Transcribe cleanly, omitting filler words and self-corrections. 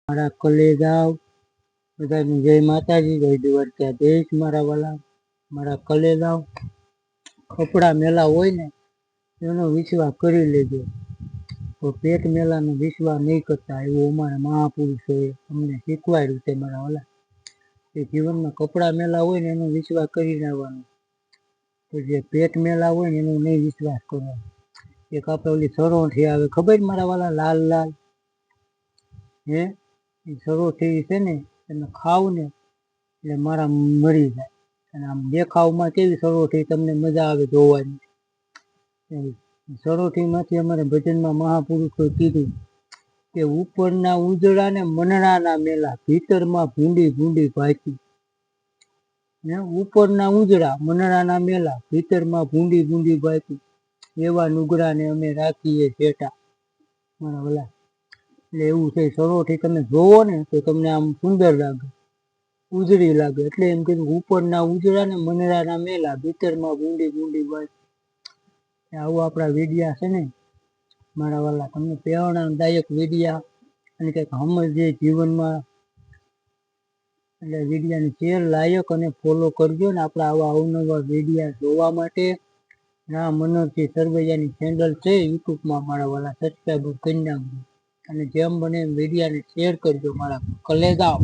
મારા કલેજાઓ બધાને જય માતાજી, જય દ્વારકાધીશ. મારા વાલા, મારા કલેજાઓ, કપડા મેલા હોય ને એનો વિશ્વાસ કરી લેજો, તો પેટ મેલાનો વિશ્વાસ નહીં કરતા. એવું અમારા મહાપુરુષોએ અમને શીખવાડ્યું છે. મારા વાલા, એ જીવનમાં કપડા મેલા હોય ને એનો વિશ્વાસ કરી લેવાનો, તો જે પેટ મેલા હોય ને એનો નહીં વિશ્વાસ કરવાનો. એક આપણે ઓલી સરોઠી આવે, ખબર મારા વાલા, લાલ લાલ, હે એ સરોઠી છે ને, તમે ખાવ ને એટલે મારા મરી જાય. અને આમ દેખાવમાં કેવી સરોઠી તમને મજા આવે જોવાની. સરોઠીમાંથી અમારે ભજનમાં મહાપુરુષોએ કીધું કે ઉપરના ઉજળા ને મનડાના મેલા, ભીતરમાં ભૂંડી ભૂંડી ભાચી. ઉપરના ઉજળા મનડાના મેલા, ભીતરમાં ભૂંડી ભૂંડી ભાચી. એવા નુગડાને અમે રાખીએ શેઠા. મારા ભલા, એટલે એવું છે. સરોઠી તમે જોવો ને તો તમને આમ સુંદર લાગે, ઉજળી લાગે. એટલે એમ કીધું ઉપરના ઉજળા ને મનડાના મેલા, ભીતરમાં ભૂંડી ભૂંડી ભાચી. આવું આપણા વિડિયા છે ને મારા વાલા, તમને પ્રેરણાદાયક વિડિયા અને કંઈક સમજે જીવનમાં, એટલે વિડિયાને શેર લાયક અને ફોલો કરજો ને. આપણા આવા અવનવા વિડિયા જોવા માટે ના મનોજજી સરવૈયાની ચેનલ છે યુટ્યુબમાં, મારા વાલા સબસ્ક્રાઈબર કરી નાખજો. અને જેમ બને એમ વિડિયાને શેર કરજો મારા કલેજાઓ.